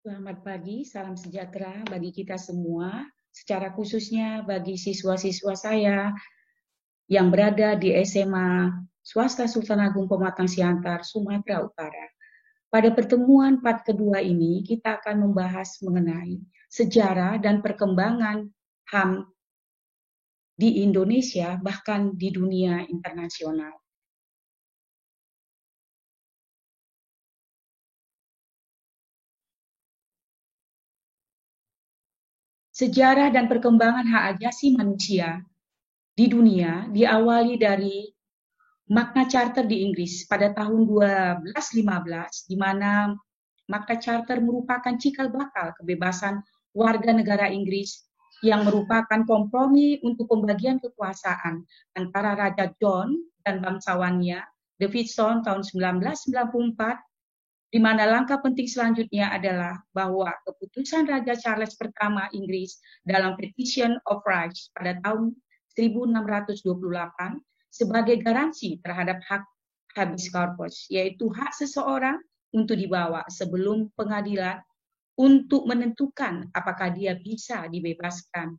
Selamat pagi, salam sejahtera bagi kita semua, secara khususnya bagi siswa-siswa saya yang berada di SMA Swasta Sultan Agung Pematang Siantar, Sumatera Utara. Pada pertemuan part kedua ini, kita akan membahas mengenai sejarah dan perkembangan HAM di Indonesia, bahkan di dunia internasional. Sejarah dan perkembangan hak asasi manusia di dunia diawali dari Magna Charta di Inggris pada tahun 1215, di mana Magna Charta merupakan cikal bakal kebebasan warga negara Inggris yang merupakan kompromi untuk pembagian kekuasaan antara Raja John dan bangsawannya, Davidson tahun 1994, di mana langkah penting selanjutnya adalah bahwa keputusan Raja Charles pertama Inggris dalam Petition of Rights pada tahun 1628 sebagai garansi terhadap hak habeas corpus, yaitu hak seseorang untuk dibawa sebelum pengadilan untuk menentukan apakah dia bisa dibebaskan.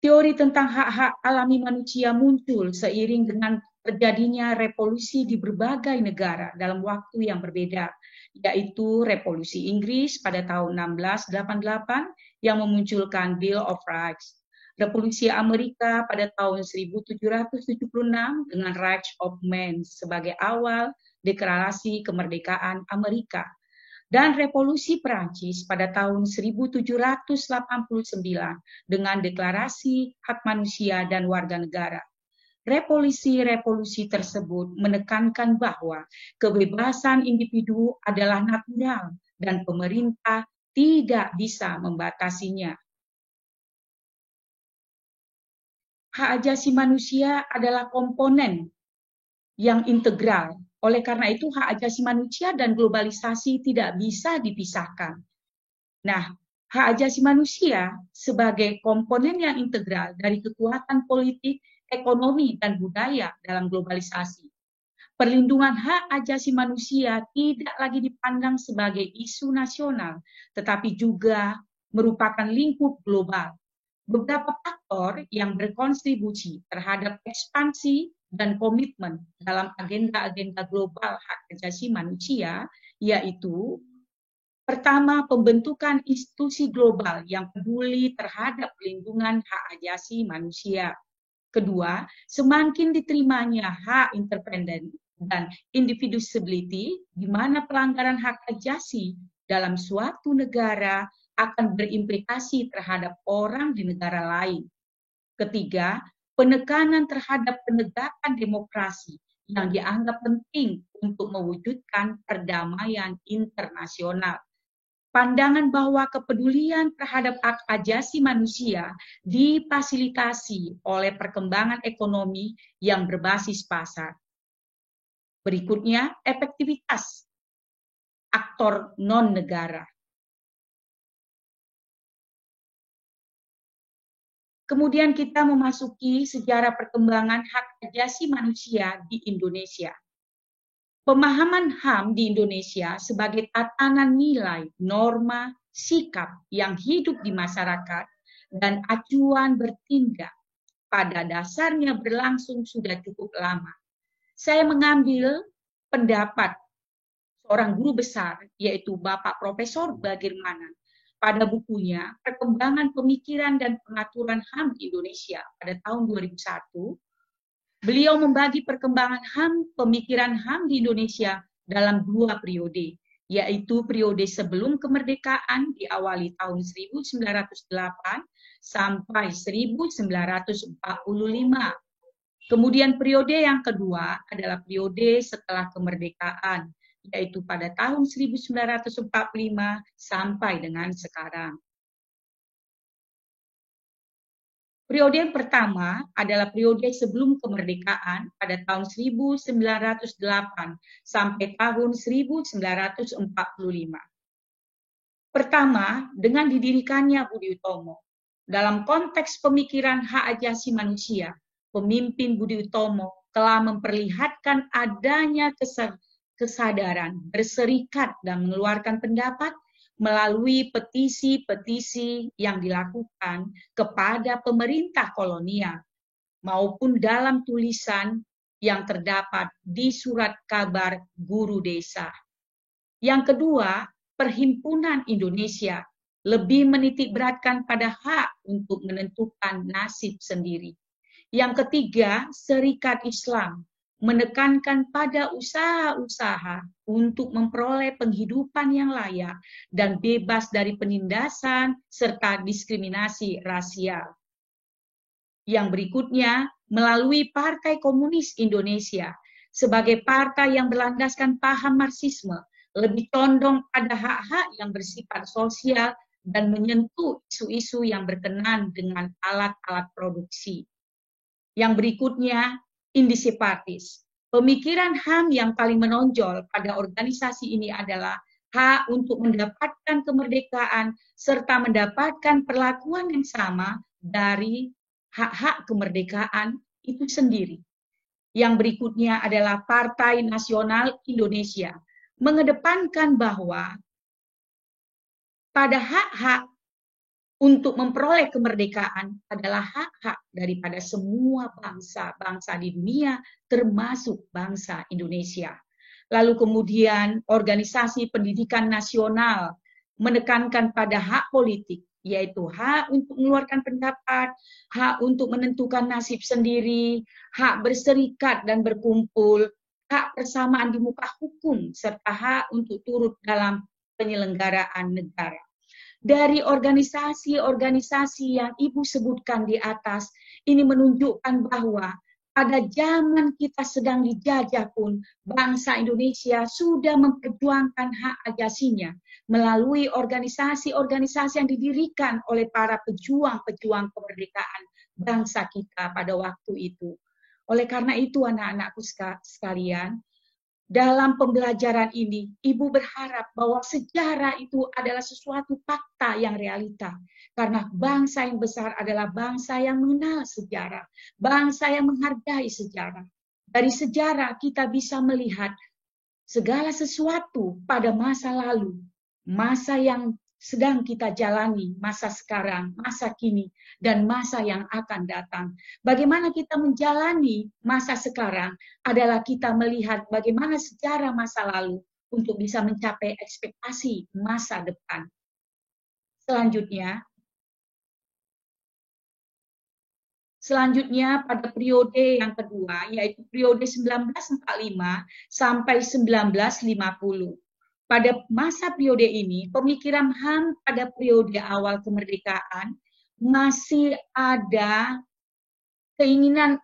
Teori tentang hak-hak alami manusia muncul seiring dengan terjadinya revolusi di berbagai negara dalam waktu yang berbeda, yaitu Revolusi Inggris pada tahun 1688 yang memunculkan Bill of Rights, Revolusi Amerika pada tahun 1776 dengan Rights of Man sebagai awal deklarasi kemerdekaan Amerika, dan Revolusi Perancis pada tahun 1789 dengan Deklarasi Hak Manusia dan Warga Negara. Revolusi-revolusi tersebut menekankan bahwa kebebasan individu adalah natural dan pemerintah tidak bisa membatasinya. Hak asasi manusia adalah komponen yang integral. Oleh karena itu, hak asasi manusia dan globalisasi tidak bisa dipisahkan. Nah, hak asasi manusia sebagai komponen yang integral dari kekuatan politik, ekonomi, dan budaya dalam globalisasi. Perlindungan hak asasi manusia tidak lagi dipandang sebagai isu nasional, tetapi juga merupakan lingkup global. Beberapa faktor yang berkontribusi terhadap ekspansi dan komitmen dalam agenda-agenda global hak asasi manusia, yaitu pertama, pembentukan institusi global yang peduli terhadap pelindungan hak asasi manusia. Kedua, semakin diterimanya hak independen dan indivisibility, di mana pelanggaran hak asasi dalam suatu negara akan berimplikasi terhadap orang di negara lain. Ketiga, penekanan terhadap penegakan demokrasi yang dianggap penting untuk mewujudkan perdamaian internasional. Pandangan bahwa kepedulian terhadap hak asasi manusia difasilitasi oleh perkembangan ekonomi yang berbasis pasar. Berikutnya, efektivitas aktor non-negara. Kemudian kita memasuki sejarah perkembangan hak asasi manusia di Indonesia. Pemahaman HAM di Indonesia sebagai tatanan nilai, norma, sikap yang hidup di masyarakat dan acuan bertindak pada dasarnya berlangsung sudah cukup lama. Saya mengambil pendapat seorang guru besar, yaitu Bapak Profesor Bagirmanan, pada bukunya Perkembangan Pemikiran dan Pengaturan HAM di Indonesia pada tahun 2001. Beliau membagi perkembangan HAM, pemikiran HAM di Indonesia dalam dua periode, yaitu periode sebelum kemerdekaan diawali tahun 1908 sampai 1945. Kemudian periode yang kedua adalah periode setelah kemerdekaan, yaitu pada tahun 1945 sampai dengan sekarang. Periode yang pertama adalah periode sebelum kemerdekaan pada tahun 1908 sampai tahun 1945. Pertama, dengan didirikannya Budi Utomo. Dalam konteks pemikiran hak asasi manusia, pemimpin Budi Utomo telah memperlihatkan adanya kesadaran berserikat dan mengeluarkan pendapat melalui petisi-petisi yang dilakukan kepada pemerintah kolonial maupun dalam tulisan yang terdapat di surat kabar guru desa. Yang kedua, Perhimpunan Indonesia lebih menitikberatkan pada hak untuk menentukan nasib sendiri. Yang ketiga, Serikat Islam menekankan pada usaha-usaha untuk memperoleh penghidupan yang layak dan bebas dari penindasan serta diskriminasi rasial. Yang berikutnya, melalui Partai Komunis Indonesia sebagai partai yang berlandaskan paham Marxisme, lebih condong pada hak-hak yang bersifat sosial dan menyentuh isu-isu yang berkenaan dengan alat-alat produksi. Yang berikutnya, Indisipatis. Pemikiran HAM yang paling menonjol pada organisasi ini adalah hak untuk mendapatkan kemerdekaan serta mendapatkan perlakuan yang sama dari hak-hak kemerdekaan itu sendiri. Yang berikutnya adalah Partai Nasional Indonesia, mengedepankan bahwa pada hak-hak untuk memperoleh kemerdekaan adalah hak-hak daripada semua bangsa-bangsa di dunia, termasuk bangsa Indonesia. Lalu kemudian organisasi pendidikan nasional menekankan pada hak politik, yaitu hak untuk mengeluarkan pendapat, hak untuk menentukan nasib sendiri, hak berserikat dan berkumpul, hak persamaan di muka hukum, serta hak untuk turut dalam penyelenggaraan negara. Dari organisasi-organisasi yang Ibu sebutkan di atas, ini menunjukkan bahwa pada zaman kita sedang dijajah pun, bangsa Indonesia sudah memperjuangkan hak ajasinya melalui organisasi-organisasi yang didirikan oleh para pejuang-pejuang kemerdekaan bangsa kita pada waktu itu. Oleh karena itu, anak-anakku sekalian, dalam pembelajaran ini, Ibu berharap bahwa sejarah itu adalah sesuatu fakta yang realita. Karena bangsa yang besar adalah bangsa yang mengenal sejarah, bangsa yang menghargai sejarah. Dari sejarah kita bisa melihat segala sesuatu pada masa lalu, masa yang sedang kita jalani, masa sekarang, masa kini, dan masa yang akan datang. Bagaimana kita menjalani masa sekarang adalah kita melihat bagaimana sejarah masa lalu untuk bisa mencapai ekspektasi masa depan. Selanjutnya pada periode yang kedua, yaitu periode 1945 sampai 1950. Pada masa periode ini, pemikiran HAM pada periode awal kemerdekaan masih ada keinginan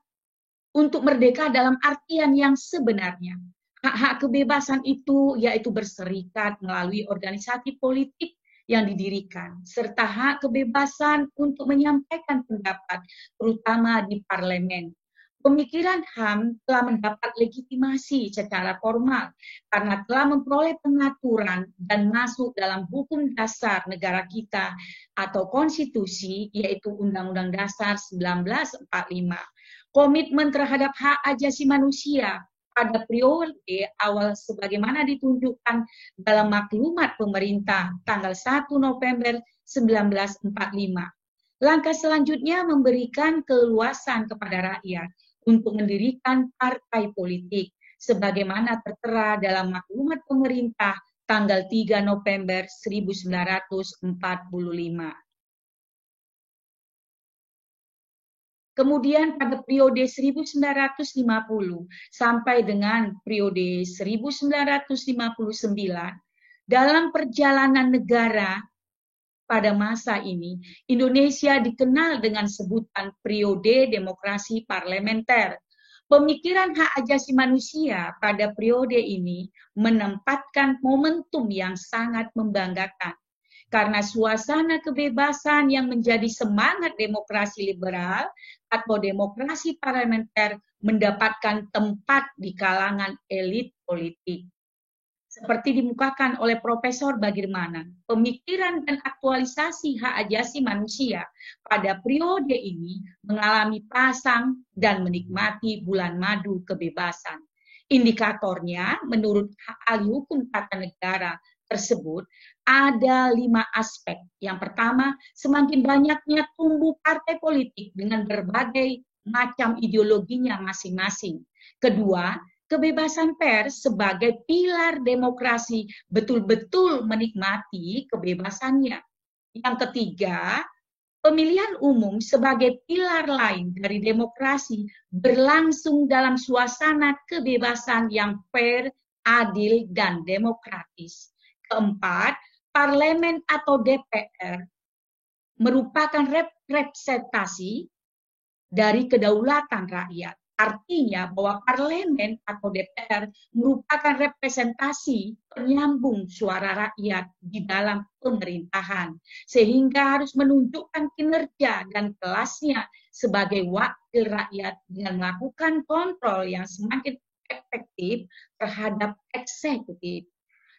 untuk merdeka dalam artian yang sebenarnya. Hak-hak kebebasan itu yaitu berserikat melalui organisasi politik yang didirikan, serta hak kebebasan untuk menyampaikan pendapat, terutama di parlemen. Pemikiran HAM telah mendapat legitimasi secara formal karena telah memperoleh pengaturan dan masuk dalam hukum dasar negara kita atau konstitusi, yaitu Undang-Undang Dasar 1945. Komitmen terhadap hak ajasi manusia pada periode awal sebagaimana ditunjukkan dalam maklumat pemerintah tanggal 1 November 1945. Langkah selanjutnya memberikan keluasan kepada rakyat untuk mendirikan partai politik sebagaimana tertera dalam maklumat pemerintah tanggal 3 November 1945. Kemudian pada periode 1950 sampai dengan periode 1959, dalam perjalanan negara pada masa ini, Indonesia dikenal dengan sebutan periode demokrasi parlementer. Pemikiran hak ajasi manusia pada periode ini menempatkan momentum yang sangat membanggakan. Karena suasana kebebasan yang menjadi semangat demokrasi liberal atau demokrasi parlementer mendapatkan tempat di kalangan elit politik. Seperti dimukakan oleh Profesor Bagirmanan, pemikiran dan aktualisasi hak ajasi manusia pada periode ini mengalami pasang dan menikmati bulan madu kebebasan. Indikatornya, menurut ahli hukum tata negara tersebut, ada 5 aspek. Yang pertama, semakin banyaknya tumbuh partai politik dengan berbagai macam ideologinya masing-masing. Kedua, kebebasan pers sebagai pilar demokrasi betul-betul menikmati kebebasannya. Yang ketiga, pemilihan umum sebagai pilar lain dari demokrasi berlangsung dalam suasana kebebasan yang fair, adil, dan demokratis. Keempat, parlemen atau DPR merupakan representasi dari kedaulatan rakyat. Artinya bahwa parlemen atau DPR merupakan representasi penyambung suara rakyat di dalam pemerintahan, sehingga harus menunjukkan kinerja dan kelasnya sebagai wakil rakyat dengan melakukan kontrol yang semakin efektif terhadap eksekutif.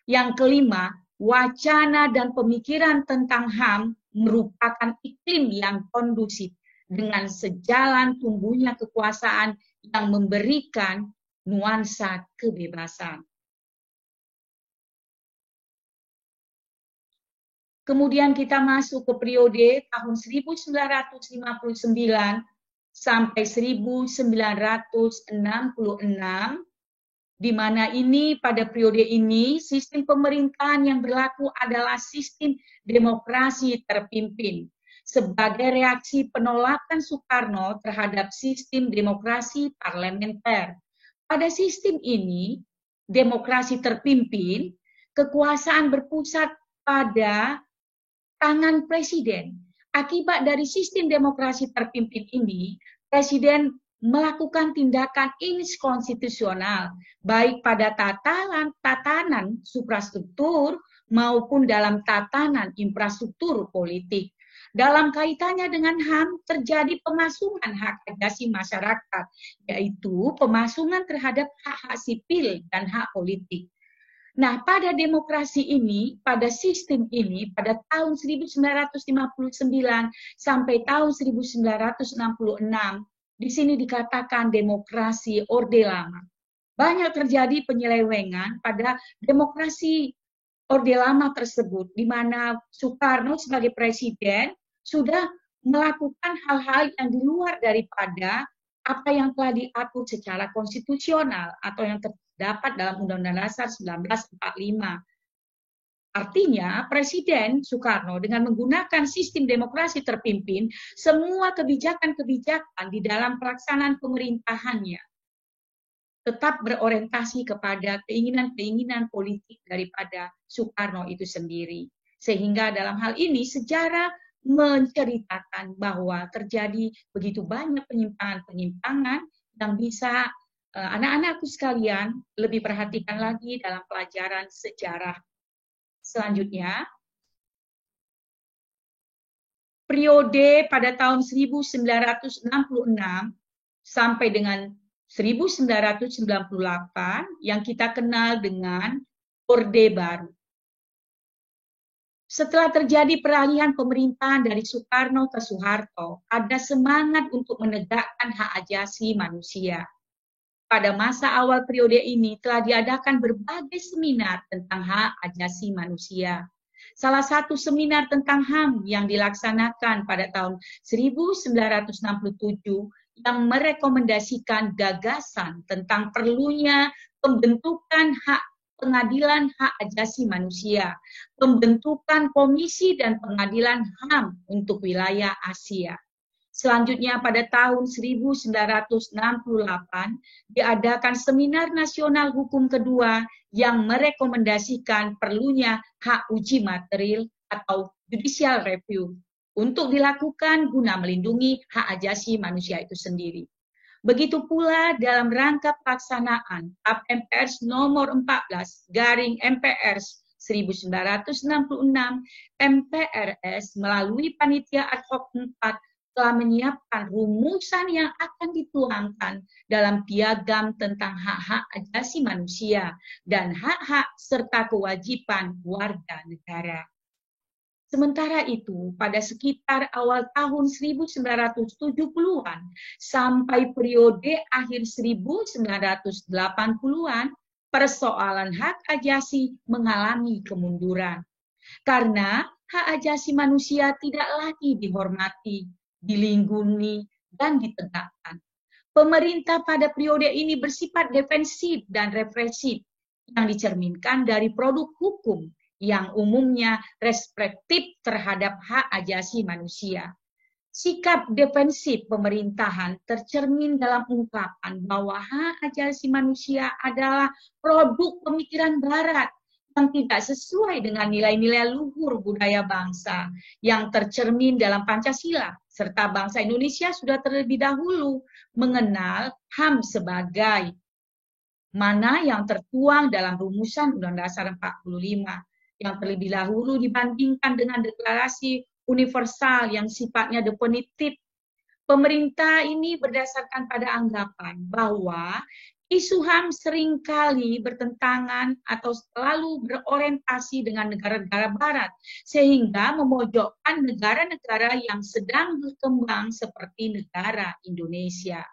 Yang kelima, wacana dan pemikiran tentang HAM merupakan iklim yang kondusif dengan sejalan tumbuhnya kekuasaan yang memberikan nuansa kebebasan. Kemudian kita masuk ke periode tahun 1959 sampai 1966, di mana ini pada periode ini sistem pemerintahan yang berlaku adalah sistem demokrasi terpimpin sebagai reaksi penolakan Soekarno terhadap sistem demokrasi parlementer. Pada sistem ini, demokrasi terpimpin, kekuasaan berpusat pada tangan presiden. Akibat dari sistem demokrasi terpimpin ini, presiden melakukan tindakan inkonstitusional, baik pada tatanan suprastruktur maupun dalam tatanan infrastruktur politik. Dalam kaitannya dengan HAM, terjadi pemasungan hak asasi masyarakat, yaitu pemasungan terhadap hak-hak sipil dan hak politik. Nah, pada demokrasi ini, pada sistem ini, pada tahun 1959 sampai tahun 1966, di sini dikatakan demokrasi Orde Lama. Banyak terjadi penyelewengan pada demokrasi Orde Lama tersebut, di mana Soekarno sebagai presiden sudah melakukan hal-hal yang di luar daripada apa yang telah diatur secara konstitusional atau yang terdapat dalam Undang-Undang Dasar 1945. Artinya, Presiden Soekarno dengan menggunakan sistem demokrasi terpimpin, semua kebijakan-kebijakan di dalam pelaksanaan pemerintahannya tetap berorientasi kepada keinginan-keinginan politik daripada Soekarno itu sendiri. Sehingga dalam hal ini sejarah menceritakan bahwa terjadi begitu banyak penyimpangan-penyimpangan yang bisa anak-anakku sekalian lebih perhatikan lagi dalam pelajaran sejarah. Selanjutnya, periode pada tahun 1966 sampai dengan 1998 yang kita kenal dengan Orde Baru. Setelah terjadi peralihan pemerintahan dari Soekarno ke Soeharto, ada semangat untuk menegakkan hak asasi manusia. Pada masa awal periode ini telah diadakan berbagai seminar tentang hak asasi manusia. Salah satu seminar tentang HAM yang dilaksanakan pada tahun 1967 yang merekomendasikan gagasan tentang perlunya pembentukan pengadilan hak asasi manusia, pembentukan komisi dan pengadilan HAM untuk wilayah Asia. Selanjutnya pada tahun 1968 diadakan Seminar Nasional Hukum kedua yang merekomendasikan perlunya hak uji material atau judicial review untuk dilakukan guna melindungi hak asasi manusia itu sendiri. Begitu pula dalam rangka pelaksanaan MPRS nomor 14 garing MPRS 1966, MPRS melalui Panitia Ad Hoc 4 telah menyiapkan rumusan yang akan dituangkan dalam piagam tentang hak-hak asasi manusia dan hak-hak serta kewajiban warga negara. Sementara itu, pada sekitar awal tahun 1970-an sampai periode akhir 1980-an, persoalan hak ajasi mengalami kemunduran. Karena hak ajasi manusia tidak lagi dihormati, dilindungi, dan ditegakkan. Pemerintah pada periode ini bersifat defensif dan represif yang dicerminkan dari produk hukum yang umumnya restriktif terhadap hak ajasi manusia. Sikap defensif pemerintahan tercermin dalam ungkapan bahwa hak ajasi manusia adalah produk pemikiran Barat yang tidak sesuai dengan nilai-nilai luhur budaya bangsa yang tercermin dalam Pancasila, serta bangsa Indonesia sudah terlebih dahulu mengenal HAM sebagai mana yang tertuang dalam rumusan Undang-Undang Dasar 45 yang terlebih dahulu dibandingkan dengan deklarasi universal yang sifatnya definitif. Pemerintah ini berdasarkan pada anggapan bahwa isu HAM seringkali bertentangan atau selalu berorientasi dengan negara-negara Barat, sehingga memojokkan negara-negara yang sedang berkembang seperti negara Indonesia.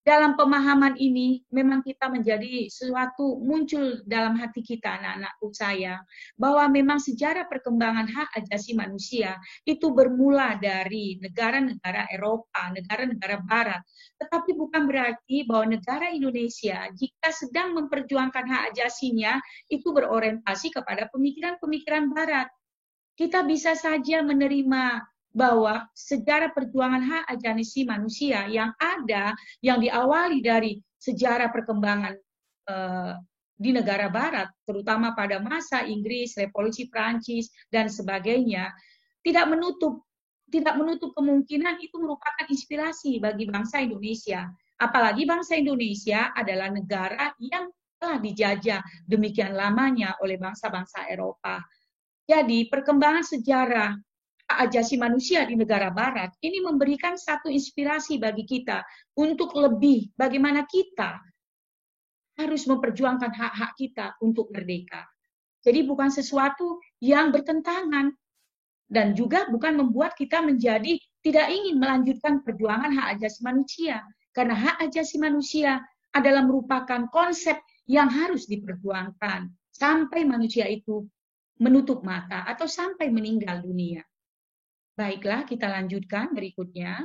Dalam pemahaman ini, memang kita menjadi sesuatu muncul dalam hati kita, anak-anakku sayang, bahwa memang sejarah perkembangan hak ajasi manusia itu bermula dari negara-negara Eropa, negara-negara Barat. Tetapi bukan berarti bahwa negara Indonesia, jika sedang memperjuangkan hak ajasinya, itu berorientasi kepada pemikiran-pemikiran Barat. Kita bisa saja menerima bahwa sejarah perjuangan hak ajasi manusia yang ada, yang diawali dari sejarah perkembangan di negara Barat, terutama pada masa Inggris, Revolusi Prancis, dan sebagainya, tidak menutup kemungkinan itu merupakan inspirasi bagi bangsa Indonesia. Apalagi bangsa Indonesia adalah negara yang telah dijajah demikian lamanya oleh bangsa-bangsa Eropa. Jadi perkembangan sejarah hak ajasi manusia di negara Barat ini memberikan satu inspirasi bagi kita untuk lebih bagaimana kita harus memperjuangkan hak-hak kita untuk merdeka. Jadi bukan sesuatu yang bertentangan dan juga bukan membuat kita menjadi tidak ingin melanjutkan perjuangan hak ajasi manusia, karena hak ajasi manusia adalah merupakan konsep yang harus diperjuangkan sampai manusia itu menutup mata atau sampai meninggal dunia. Baiklah, kita lanjutkan berikutnya.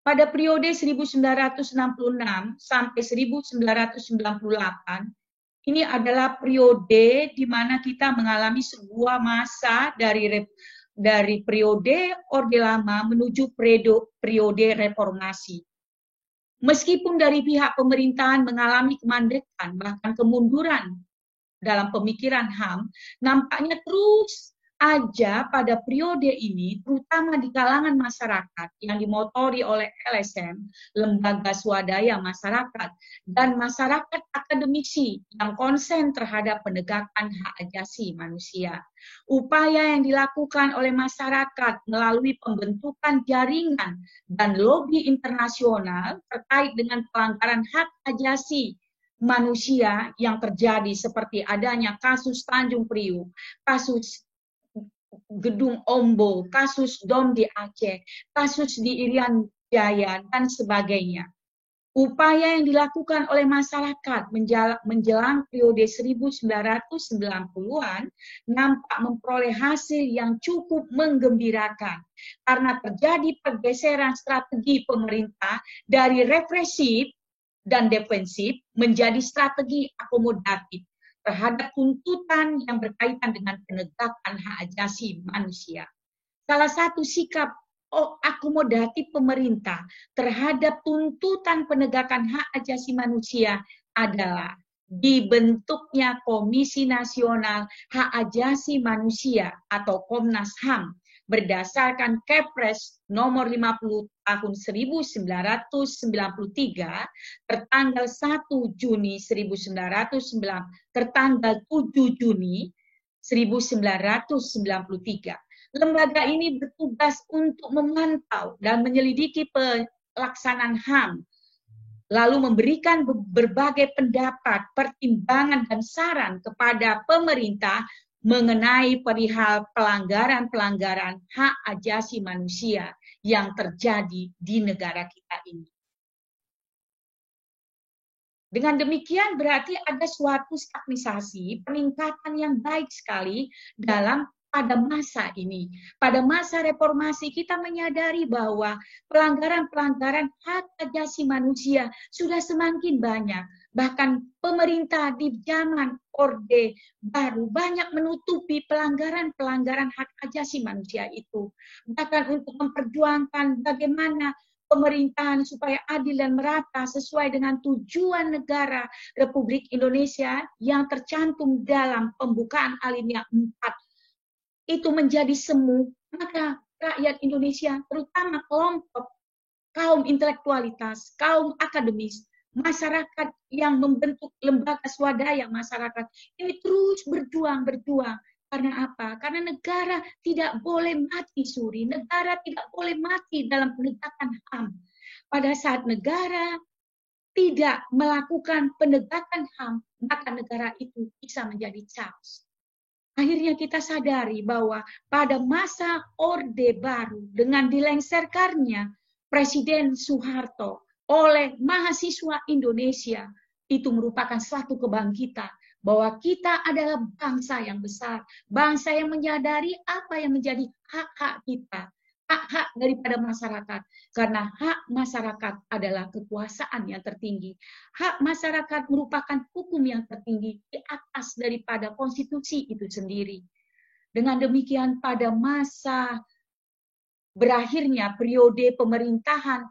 Pada periode 1966 sampai 1998, ini adalah periode di mana kita mengalami sebuah masa dari periode Orde Lama menuju periode reformasi. Meskipun dari pihak pemerintahan mengalami kemandekan, bahkan kemunduran dalam pemikiran HAM, nampaknya terus aja pada periode ini, terutama di kalangan masyarakat yang dimotori oleh LSM, Lembaga Swadaya Masyarakat, dan masyarakat akademisi yang konsen terhadap penegakan hak ajasi manusia. Upaya yang dilakukan oleh masyarakat melalui pembentukan jaringan dan lobi internasional terkait dengan pelanggaran hak ajasi manusia yang terjadi seperti adanya kasus Tanjung Priuk, kasus Gedung Ombo, kasus Dom di Aceh, kasus di Irian Jaya, dan sebagainya. Upaya yang dilakukan oleh masyarakat menjelang periode 1990-an nampak memperoleh hasil yang cukup menggembirakan karena terjadi pergeseran strategi pemerintah dari represif dan defensif menjadi strategi akomodatif terhadap tuntutan yang berkaitan dengan penegakan hak ajasi manusia. Salah satu sikap akomodatif pemerintah terhadap tuntutan penegakan hak ajasi manusia adalah dibentuknya Komisi Nasional Hak Ajasi Manusia atau Komnas HAM berdasarkan Kepres nomor 50 tahun 1993 tertanggal 1 Juni 7 Juni 1993. Lembaga ini bertugas untuk memantau dan menyelidiki pelaksanaan HAM, lalu memberikan berbagai pendapat, pertimbangan, dan saran kepada pemerintah mengenai perihal pelanggaran-pelanggaran hak asasi manusia yang terjadi di negara kita ini. Dengan demikian berarti ada suatu stabilisasi, peningkatan yang baik sekali pada masa ini. Pada masa reformasi kita menyadari bahwa pelanggaran-pelanggaran hak asasi manusia sudah semakin banyak. Bahkan pemerintah di zaman Orde Baru banyak menutupi pelanggaran-pelanggaran hak asasi manusia itu. Bahkan untuk memperjuangkan bagaimana pemerintahan supaya adil dan merata sesuai dengan tujuan negara Republik Indonesia yang tercantum dalam pembukaan alinea 4 itu menjadi semu, maka rakyat Indonesia, terutama kelompok kaum intelektualitas, kaum akademis, masyarakat yang membentuk lembaga swadaya masyarakat, ini terus berjuang. Karena apa? Karena negara tidak boleh mati suri, negara tidak boleh mati dalam penegakan HAM. Pada saat negara tidak melakukan penegakan HAM, maka negara itu bisa menjadi chaos. Akhirnya kita sadari bahwa pada masa Orde Baru dengan dilengserkannya Presiden Soeharto oleh mahasiswa Indonesia itu merupakan suatu kebangkitan bahwa kita adalah bangsa yang besar, bangsa yang menyadari apa yang menjadi hak-hak kita, hak-hak daripada masyarakat. Karena hak masyarakat adalah kekuasaan yang tertinggi. Hak masyarakat merupakan hukum yang tertinggi di atas daripada konstitusi itu sendiri. Dengan demikian pada masa berakhirnya periode pemerintahan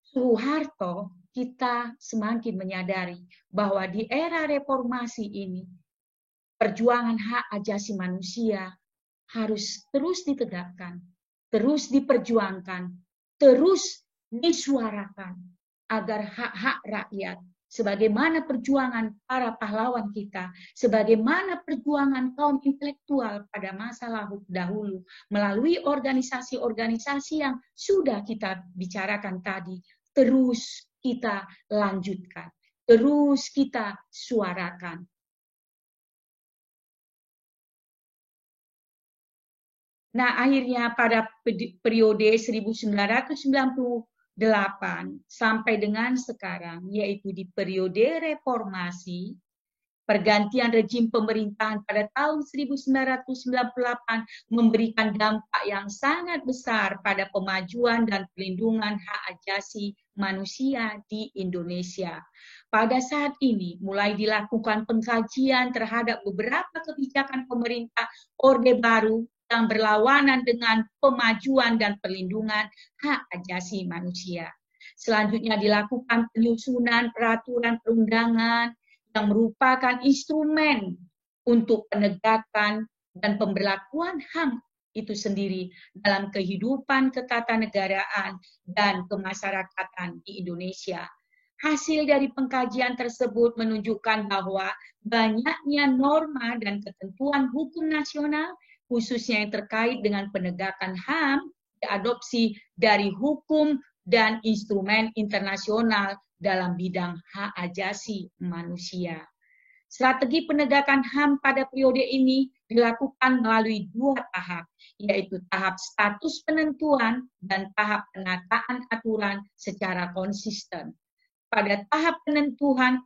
Soeharto, kita semakin menyadari bahwa di era reformasi ini, perjuangan hak asasi manusia harus terus ditegakkan, terus diperjuangkan, terus disuarakan, agar hak-hak rakyat, sebagaimana perjuangan para pahlawan kita, sebagaimana perjuangan kaum intelektual pada masa dahulu, melalui organisasi-organisasi yang sudah kita bicarakan tadi, terus kita lanjutkan, terus kita suarakan. Nah, akhirnya pada periode 1998 sampai dengan sekarang, yaitu di periode reformasi, pergantian rejim pemerintahan pada tahun 1998 memberikan dampak yang sangat besar pada pemajuan dan perlindungan hak asasi manusia di Indonesia. Pada saat ini mulai dilakukan pengkajian terhadap beberapa kebijakan pemerintah Orde Baru yang berlawanan dengan pemajuan dan perlindungan hak asasi manusia. Selanjutnya dilakukan penyusunan peraturan perundangan yang merupakan instrumen untuk penegakan dan pemberlakuan HAM itu sendiri dalam kehidupan ketatanegaraan dan kemasyarakatan di Indonesia. Hasil dari pengkajian tersebut menunjukkan bahwa banyaknya norma dan ketentuan hukum nasional, khususnya yang terkait dengan penegakan HAM, diadopsi dari hukum dan instrumen internasional dalam bidang hak asasi manusia. Strategi penegakan HAM pada periode ini dilakukan melalui 2 tahap, yaitu tahap status penentuan dan tahap penataan aturan secara konsisten. Pada tahap penentuan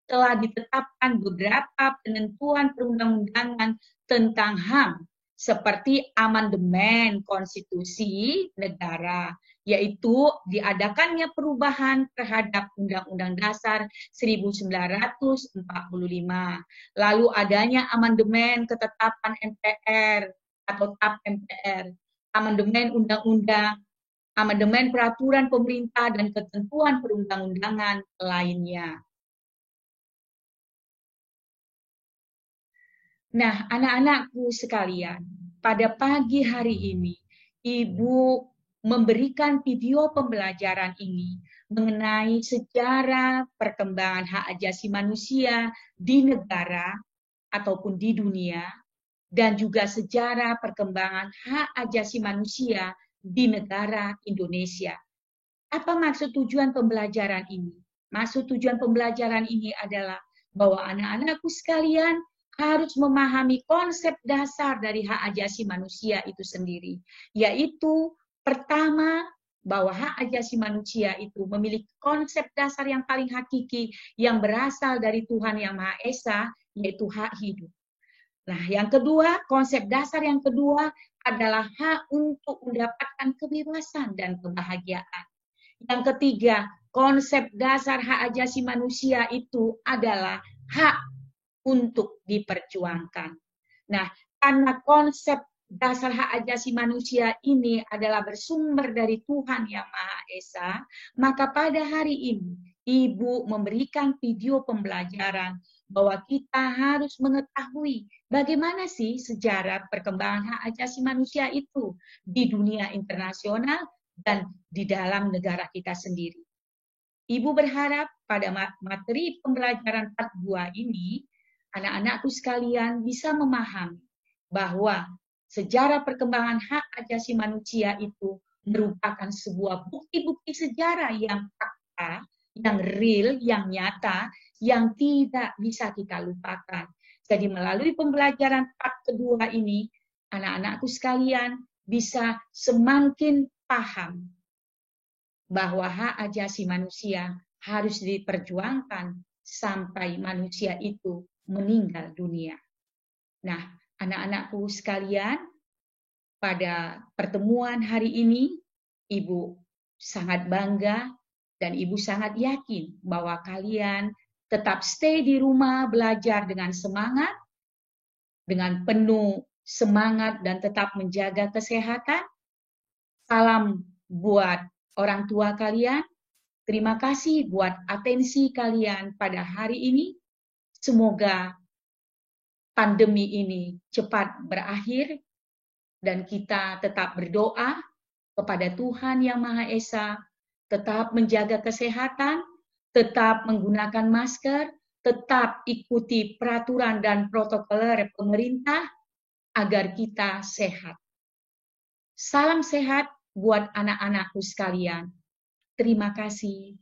telah ditetapkan beberapa penentuan perundang-undangan tentang HAM, seperti amandemen konstitusi negara, yaitu diadakannya perubahan terhadap Undang-Undang Dasar 1945. Lalu adanya amandemen ketetapan MPR atau TAP MPR, amandemen undang-undang, amandemen peraturan pemerintah dan ketentuan perundang-undangan lainnya. Nah, anak-anakku sekalian, pada pagi hari ini, Ibu memberikan video pembelajaran ini mengenai sejarah perkembangan hak asasi manusia di negara ataupun di dunia, dan juga sejarah perkembangan hak asasi manusia di negara Indonesia. Apa maksud tujuan pembelajaran ini? Maksud tujuan pembelajaran ini adalah bahwa anak-anakku sekalian harus memahami konsep dasar dari hak asasi manusia itu sendiri, yaitu pertama, bahwa hak asasi manusia itu memiliki konsep dasar yang paling hakiki yang berasal dari Tuhan Yang Maha Esa, yaitu hak hidup. Nah, yang kedua, konsep dasar yang kedua adalah hak untuk mendapatkan kebebasan dan kebahagiaan. Yang ketiga, konsep dasar hak asasi manusia itu adalah hak untuk diperjuangkan. Nah, karena konsep dasar hak asasi manusia ini adalah bersumber dari Tuhan Yang Maha Esa, maka pada hari ini Ibu memberikan video pembelajaran bahwa kita harus mengetahui bagaimana sih sejarah perkembangan hak asasi manusia itu di dunia internasional dan di dalam negara kita sendiri. Ibu berharap pada materi pembelajaran part 2 ini, anak-anakku sekalian bisa memahami bahwa sejarah perkembangan hak asasi manusia itu merupakan sebuah bukti-bukti sejarah yang fakta, yang real, yang nyata, yang tidak bisa kita lupakan. Jadi melalui pembelajaran part kedua ini, anak-anakku sekalian bisa semakin paham bahwa hak asasi manusia harus diperjuangkan sampai manusia itu meninggal dunia. Nah, anak-anakku sekalian, pada pertemuan hari ini, Ibu sangat bangga dan Ibu sangat yakin bahwa kalian tetap stay di rumah belajar dengan semangat, dengan penuh semangat dan tetap menjaga kesehatan. Salam buat orang tua kalian. Terima kasih buat atensi kalian pada hari ini. Semoga pandemi ini cepat berakhir dan kita tetap berdoa kepada Tuhan Yang Maha Esa, tetap menjaga kesehatan, tetap menggunakan masker, tetap ikuti peraturan dan protokol pemerintah agar kita sehat. Salam sehat buat anak-anakku sekalian. Terima kasih.